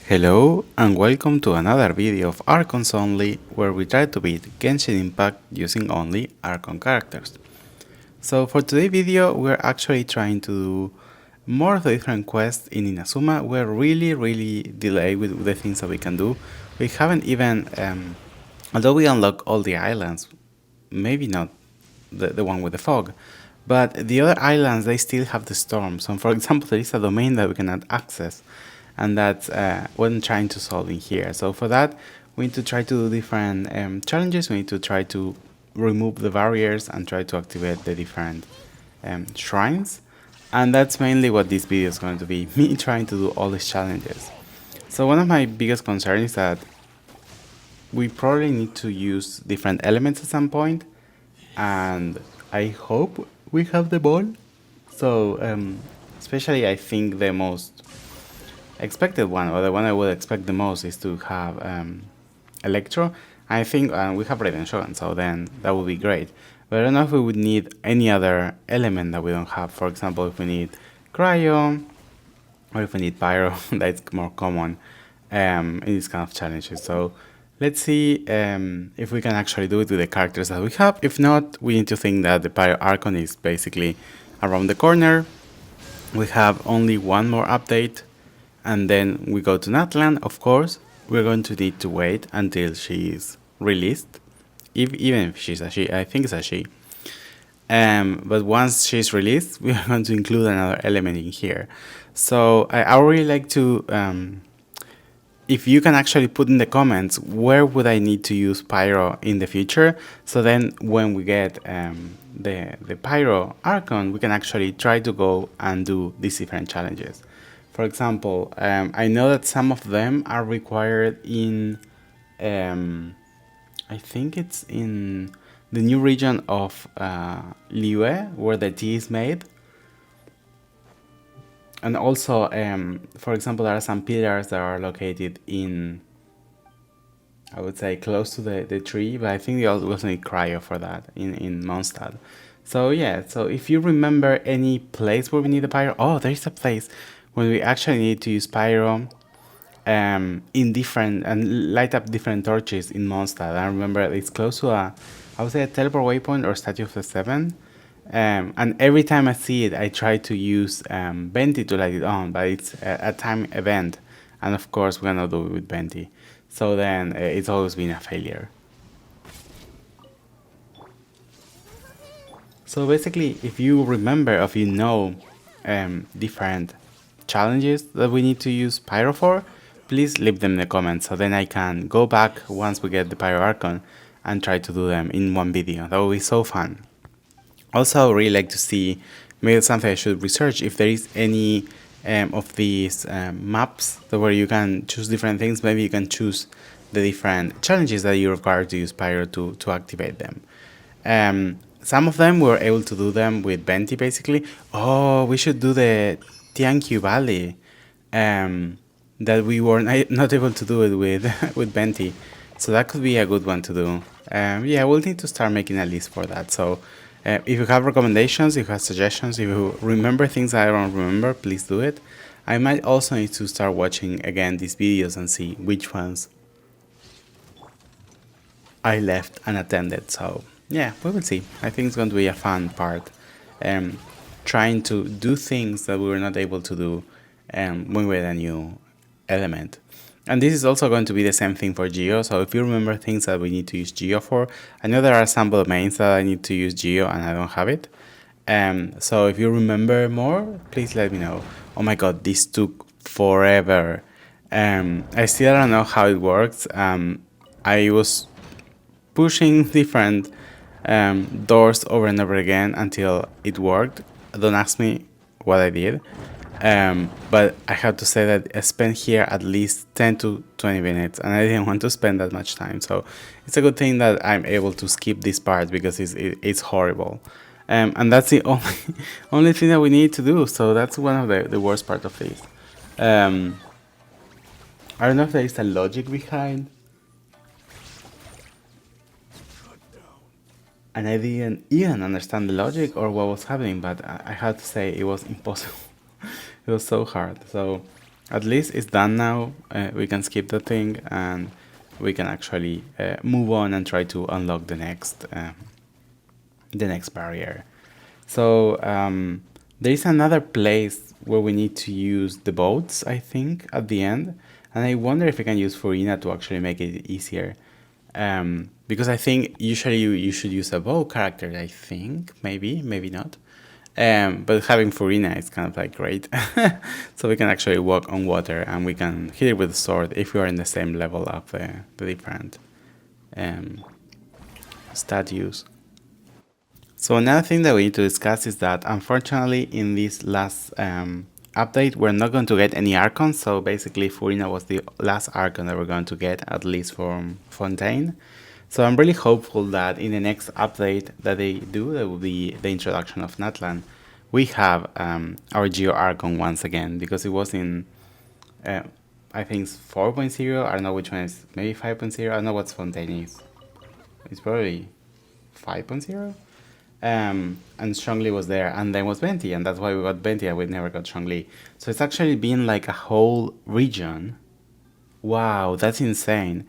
Hello and welcome to another video of Archons Only, where we try to beat Genshin Impact using only Archon characters. So for today's video we're actually trying to do more of the different quests in Inazuma. We're really delayed with the things that we can do. We haven't even, although we unlock all the islands, maybe not the one with the fog, but the other islands, they still have the storm. So for example, there is a domain that we cannot access, and that's what I'm trying to solve in here. So for that, we need to try to do different challenges. We need to try to remove the barriers and try to activate the different shrines. And that's mainly what this video is going to be, me trying to do all these challenges. So one of my biggest concerns is that we probably need to use different elements at some point, and I hope we have the ball. So especially I think the most expected one, or the one I would expect the most, is to have Electro. I think we have Raiden Shogun, so then that would be great. But I don't know if we would need any other element that we don't have. For example, if we need Cryo, or if we need Pyro, that's more common in these kind of challenges. So let's see if we can actually do it with the characters that we have. If not, we need to think that the Pyro Archon is basically around the corner. We have only one more update, and then we go to Natlan. Of course, we're going to need to wait until she is released, even if she's a she. I think it's a she. But once she's released, we are going to include another element in here. So I would really like to, if you can actually put in the comments, where would I need to use Pyro in the future? So then when we get the Pyro Archon, we can actually try to go and do these different challenges. For example, I know that some of them are required in, I think it's in the new region of Liyue, where the tea is made. And also, for example, there are some pillars that are located in, I would say, close to the tree, but I think we also need Cryo for that in Mondstadt. So yeah, so if you remember any place where we need a Pyro, oh, there is a place when we actually need to use Pyro in different, and light up different torches in Mondstadt. I remember it's close to I would say a teleport waypoint or Statue of the Seven. And every time I see it, I try to use Venti to light it on, but it's a time event, and of course we cannot do it with Venti. So then it's always been a failure. So basically, if you remember, if you know different challenges that we need to use Pyro for, please leave them in the comments, so then I can go back once we get the Pyro Archon and try to do them in one video. That would be so fun. Also, I would really like to see, maybe it's something I should research, if there is any of these maps where you can choose different things. Maybe you can choose the different challenges that you require to use Pyro to activate them. Some of them we were able to do them with Venti, basically. Oh, we should do the Tianqiu Valley. That we were not able to do it with with Venti. So that could be a good one to do. Yeah, we'll need to start making a list for that. So if you have recommendations, if you have suggestions, if you remember things I don't remember, please do it. I might also need to start watching again these videos and see which ones I left unattended. So yeah, we will see. I think it's going to be a fun part, trying to do things that we were not able to do when we had a new element. And this is also going to be the same thing for Geo. So if you remember things that we need to use Geo for, I know there are some domains that I need to use Geo and I don't have it. So if you remember more, please let me know. Oh my god, this took forever. I still don't know how it works. I was pushing different doors over and over again until it worked. Don't ask me what I did. But I have to say that I spent here at least 10 to 20 minutes, and I didn't want to spend that much time. So it's a good thing that I'm able to skip this part, because it's horrible. And that's the only thing that we need to do. So that's one of the worst part of this. I don't know if there is a logic behind. And I didn't even understand the logic or what was happening, but I have to say it was impossible. It was so hard. So at least it's done now. We can skip the thing and we can actually move on and try to unlock the next barrier. So there is another place where we need to use the boats, I think, at the end. And I wonder if I can use furina to actually make it easier. Because I think usually you should use a bow character, I think. Maybe not. But having furina is kind of like great. So we can actually walk on water and we can hit it with a sword if we are in the same level of the different statues. So another thing that we need to discuss is that unfortunately in this last update we're not going to get any Archons. So basically Furina was the last Archon that we're going to get, at least from Fontaine. So I'm really hopeful that in the next update that they do, that will be the introduction of Natlan, we have our Geo Archon once again, because it was in I think it's 4.0, I don't know which one is, maybe 5.0, I don't know what Fontaine is. It's probably 5.0? And Strongly was there, and then was Venti, and that's why we got Venti and we never got Strongly. So it's actually been like a whole region. Wow, that's insane.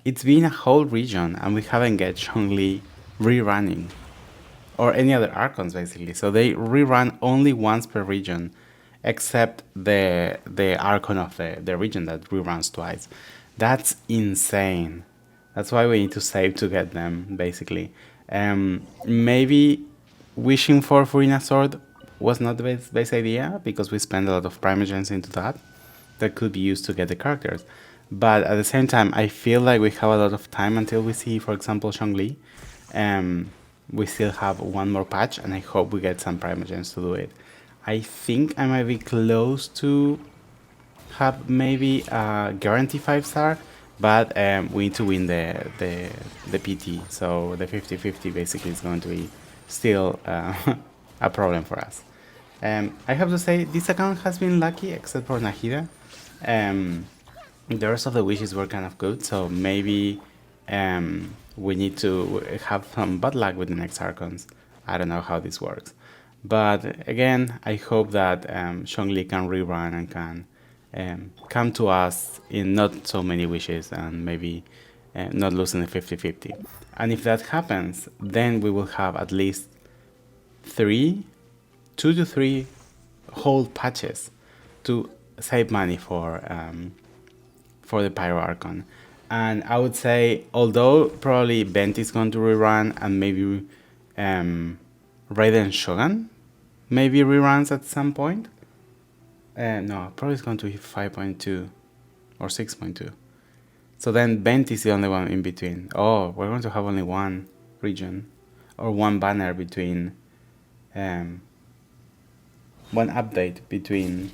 It's been a whole region and we haven't get Strongly rerunning. Or any other Archons basically. So they rerun only once per region, except the Archon of the region that reruns twice. That's insane. That's why we need to save to get them, basically. Maybe wishing for Furina Sword was not the best idea, because we spend a lot of primogems into that could be used to get the characters. But at the same time, I feel like we have a lot of time until we see, for example, Zhongli. We still have one more patch, and I hope we get some primogems to do it. I think I might be close to have maybe a guarantee 5-star, but we need to win the PT, so the 50-50 basically is going to be still a problem for us. I have to say, this account has been lucky, except for Nahida. The rest of the wishes were kind of good, so maybe we need to have some bad luck with the next Archons. I don't know how this works. But again, I hope that Zhongli can rerun and can come to us in not so many wishes and maybe not losing the 50-50. And if that happens, then we will have at least 2 to 3 whole patches to save money for the Pyro Archon. And I would say, although probably Venti is going to rerun and maybe Raiden Shogun maybe reruns at some point. No, probably it's going to be 5.2 or 6.2. So then Venti is the only one in between. Oh, we're going to have only one region or one banner between one update between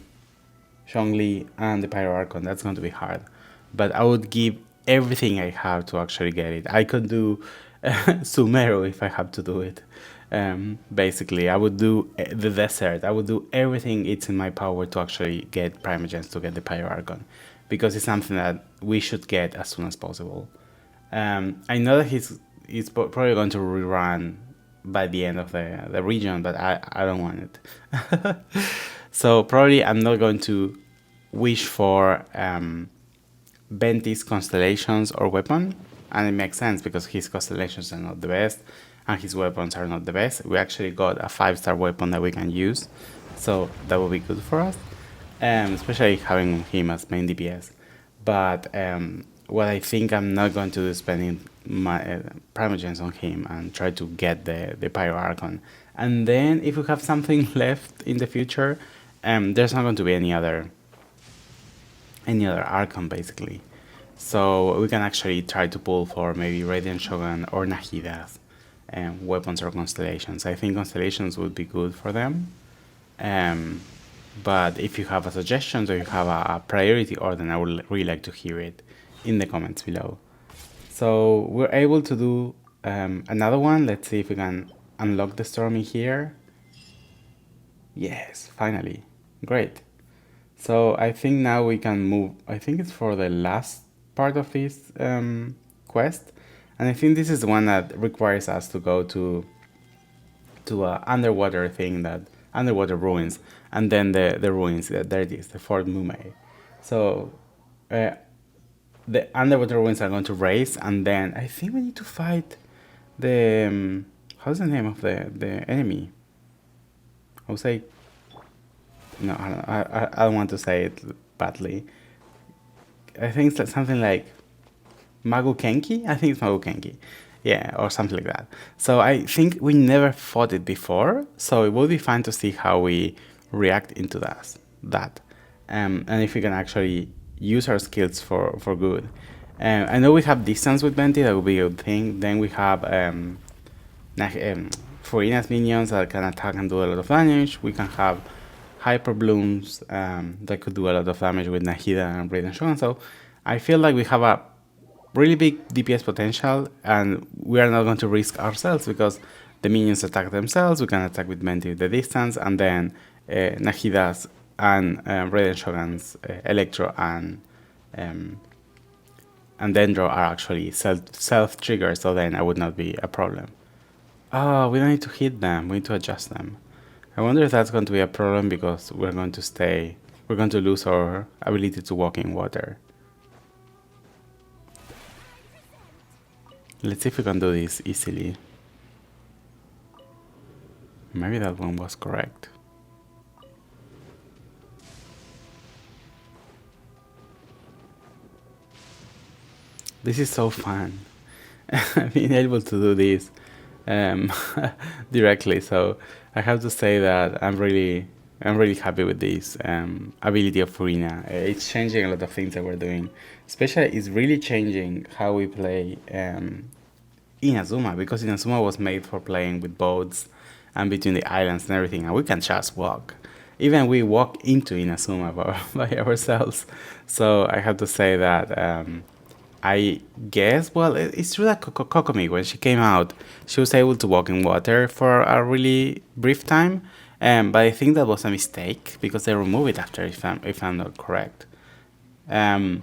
Zhongli and the Pyro Archon. That's going to be hard. But I would give everything I have to actually get it. I could do sumeru if I have to do it. Basically, I would do the desert. I would do everything it's in my power to actually get primogems to get the Pyro Archon, because it's something that we should get as soon as possible. I know that he's probably going to rerun by the end of the region, but I don't want it. So probably I'm not going to wish for Venti's constellations or weapon, and it makes sense because his constellations are not the best and his weapons are not the best. We actually got a 5-star weapon that we can use, so that will be good for us, especially having him as main DPS. But what I think I'm not going to do is spending my primogems on him and try to get the Pyro Archon. And then if we have something left in the future, there's not going to be any other Archon basically. So we can actually try to pull for maybe Radiant Shogun or Nahida's weapons or constellations. I think constellations would be good for them. But if you have a suggestion or you have a priority order, I would really like to hear it in the comments below. So we're able to do another one. Let's see if we can unlock the Stormy here. Yes, finally. Great. So I think now we can move. I think it's for the last part of this quest. And I think this is the one that requires us to go to a underwater thing, that underwater ruins, and then the ruins, there it is, the Fort Mumei. So the underwater winds are going to raise, and then I think we need to fight the how's the name of the enemy? I would say no. I don't want to say it badly. I think it's something like Magukenki. I think it's Magukenki. Yeah, or something like that. So I think we never fought it before, so it will be fun to see how we react into that, and if we can actually use our skills for good. I know we have distance with Venti, that would be a good thing. Then we have Furina's minions that can attack and do a lot of damage. We can have Hyper Blooms that could do a lot of damage with Nahida and Raiden Shogun. So I feel like we have a really big DPS potential, and we are not going to risk ourselves because the minions attack themselves. We can attack with Venti with the distance, and then Nahida's and Raiden Shogun's Electro and Dendro are actually self triggered, so then it would not be a problem. Oh, we don't need to hit them. We need to adjust them. I wonder if that's going to be a problem because we're going to lose our ability to walk in water. Let's see if we can do this easily. Maybe that one was correct. This is so fun. Being able to do this directly. So I have to say that I'm really happy with this ability of Furina. It's changing a lot of things that we're doing. Especially, it's really changing how we play Inazuma, because Inazuma was made for playing with boats and between the islands and everything, and we can just walk. Even we walk into Inazuma by ourselves. So I have to say that I guess, well, it's true that Kokomi, when she came out, she was able to walk in water for a really brief time, but I think that was a mistake because they removed it after, if I'm not correct. But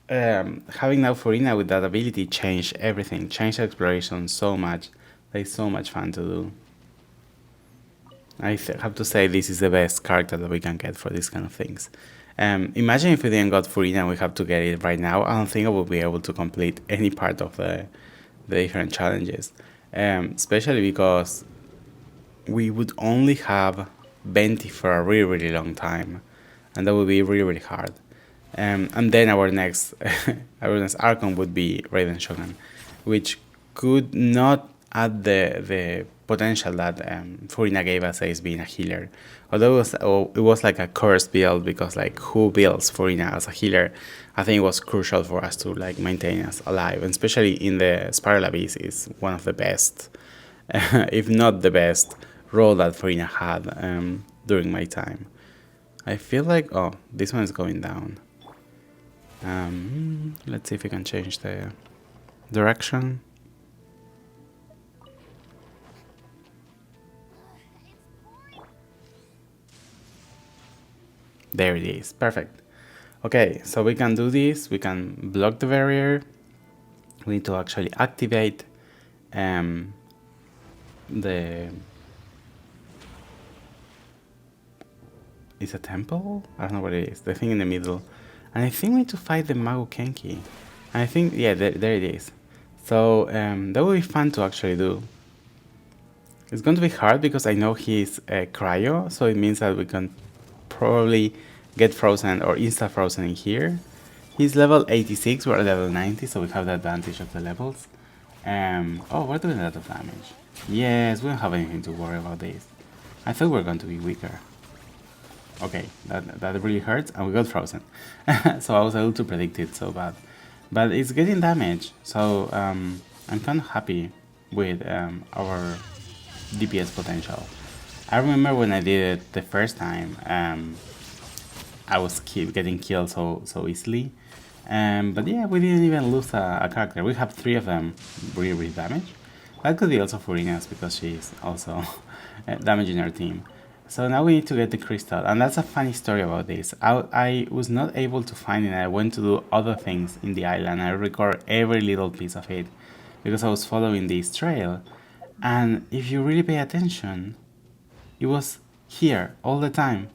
having now Furina with that ability changed everything, changed exploration so much. It's so much fun to do. I have to say this is the best character that we can get for these kind of things. Imagine if we didn't got Furina and we have to get it right now. I don't think I will be able to complete any part of the different challenges. Especially because we would only have Venti for a really, really long time. And that would be really, really hard. And then our next Archon would be Raiden Shogun, which could not add the potential that Furina gave us as being a healer. Although it was like a cursed build, because like who builds Furina as a healer? I think it was crucial for us to like maintain us alive, and especially in the Spiral Abyss is one of the best, if not the best, role that Furina had during my time. I feel like, oh, this one is going down. Let's see if we can change the direction. There it is, perfect. Okay, so we can do this, we can block the barrier. We need to actually activate the... Is a temple? I don't know what it is, the thing in the middle. And I think we need to fight the Magukenki. And I think, yeah, there it is. So that will be fun to actually do. It's going to be hard because I know he's cryo, so it means that we can probably get frozen or insta frozen in here. He's level 86, we're level 90, so we have the advantage of the levels. Oh, we're doing a lot of damage. Yes, we don't have anything to worry about this. I thought we were going to be weaker. Okay, that really hurts, and we got frozen. So I was able to predict it so bad. But it's getting damage, so I'm kind of happy with our DPS potential. I remember when I did it the first time, I was getting killed so easily. But yeah, we didn't even lose a character. We have 3 of them really damage. That could be also Furina's because she's also damaging our team. So now we need to get the crystal, and that's a funny story about this. I was not able to find it. I went to do other things in the island. I record every little piece of it because I was following this trail. And if you really pay attention, it was here all the time.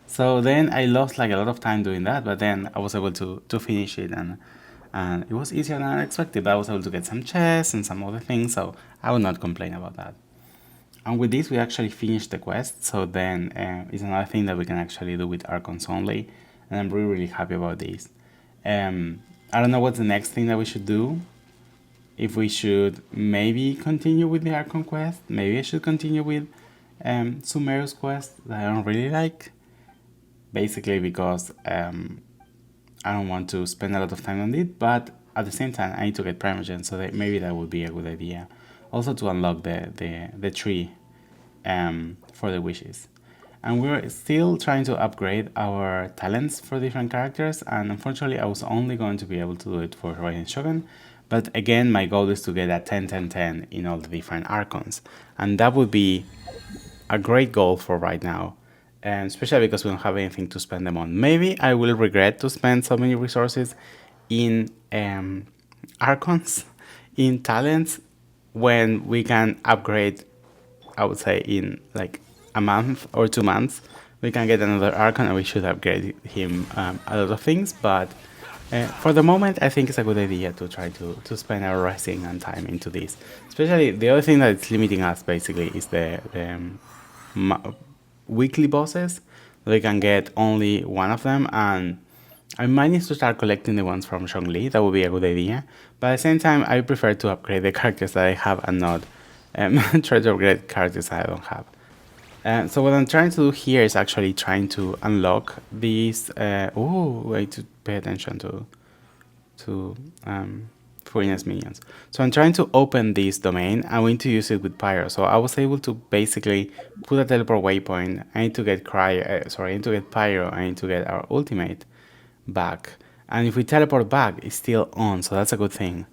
So then I lost like a lot of time doing that, but then I was able to finish it, and it was easier than I expected. I was able to get some chests and some other things, so I will not complain about that. And with this, we actually finished the quest, so then it's another thing that we can actually do with Archons Only, and I'm really, really happy about this. I don't know what's the next thing that we should do. If we should maybe continue with the Archon quest, maybe I should continue with Sumeru's quest that I don't really like. Basically because I don't want to spend a lot of time on it, but at the same time I need to get primogems, so that maybe that would be a good idea. Also to unlock the tree for the wishes. And we're still trying to upgrade our talents for different characters, and unfortunately I was only going to be able to do it for Horizon Shogun. But again, my goal is to get a 10-10-10 in all the different Archons, and that would be a great goal for right now, and especially because we don't have anything to spend them on. Maybe I will regret to spend so many resources in Archons, in talents, when we can upgrade, I would say in like a month or 2 months, we can get another Archon and we should upgrade him a lot of things. But for the moment, I think it's a good idea to try to spend our resting and time into this. Especially the other thing that's limiting us basically is the weekly bosses. We can get only one of them, and I might need to start collecting the ones from Zhongli. That would be a good idea. But at the same time, I prefer to upgrade the characters that I have and not try to upgrade characters that I don't have. So what I'm trying to do here is actually trying to unlock these. Way to pay attention to Furina's minions. So I'm trying to open this domain. I'm going to use it with Pyro. So I was able to basically put a teleport waypoint. I need to get I need to get Pyro. I need to get our ultimate back. And if we teleport back, it's still on. So that's a good thing.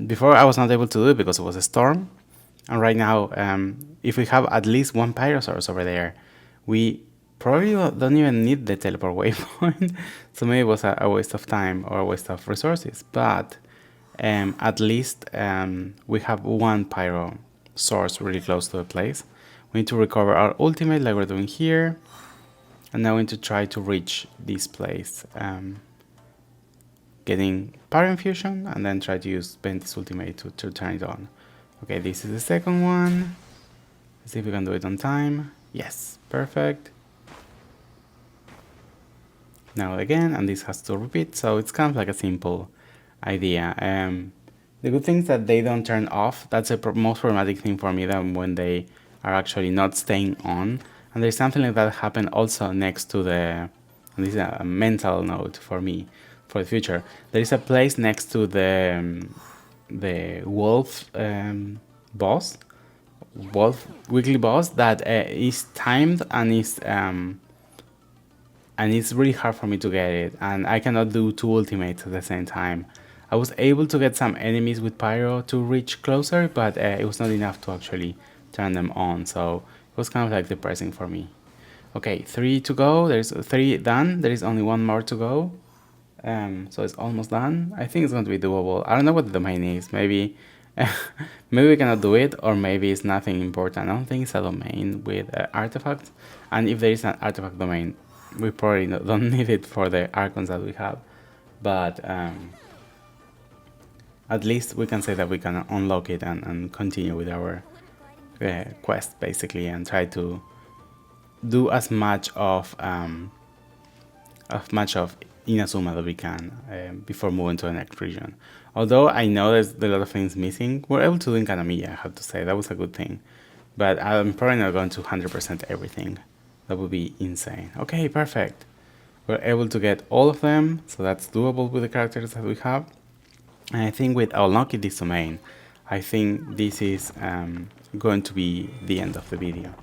Before I was not able to do it because it was a storm. And right now, if we have at least one Pyrosaurus over there, we probably don't even need the teleport waypoint. So maybe it was a waste of time or a waste of resources. But at least we have one Pyro source really close to the place. We need to recover our ultimate like we're doing here. And now we need to try to reach this place. Getting Pyro Infusion and then try to use Venti's ultimate to turn it on. Okay, this is the second one. Let's see if we can do it on time. Yes, perfect. Now again, and this has to repeat, so it's kind of like a simple idea. The good thing is that they don't turn off. That's the most problematic thing for me, than when they are actually not staying on. And there's something like that happen also next to the, and this is a mental note for me for the future. There is a place next to the wolf weekly boss that is timed and it's really hard for me to get it, and I cannot do 2 ultimates at the same time. I was able to get some enemies with Pyro to reach closer, but it was not enough to actually turn them on, so it was kind of like depressing for me. Okay, 3 to go. There's 3 done. There is only 1 more to go. So it's almost done. I think it's going to be doable. I don't know what the domain is. Maybe maybe we cannot do it, or maybe it's nothing important. I don't think it's a domain with artifacts. And if there is an artifact domain, we probably don't need it for the Archons that we have. But at least we can say that we can unlock it and continue with our quest, basically, and try to do as much of Inazuma that we can before moving to the next region. Although I know there's a lot of things missing, we're able to do in Kanamiya, I have to say. That was a good thing. But I'm probably not going to 100% everything. That would be insane. Okay, perfect. We're able to get all of them, so that's doable with the characters that we have. And I think with unlocking this domain, I think this is going to be the end of the video.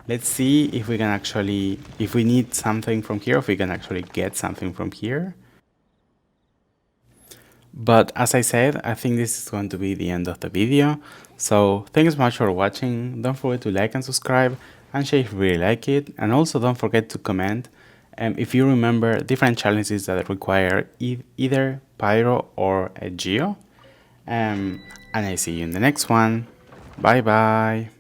Let's see if we can actually, if we need something from here, if we can actually get something from here. But as I said, I think this is going to be the end of the video. So thanks so much for watching. Don't forget to like and subscribe and share if you really like it. And also don't forget to comment if you remember different challenges that require either Pyro or a Geo. And I see you in the next one. Bye bye.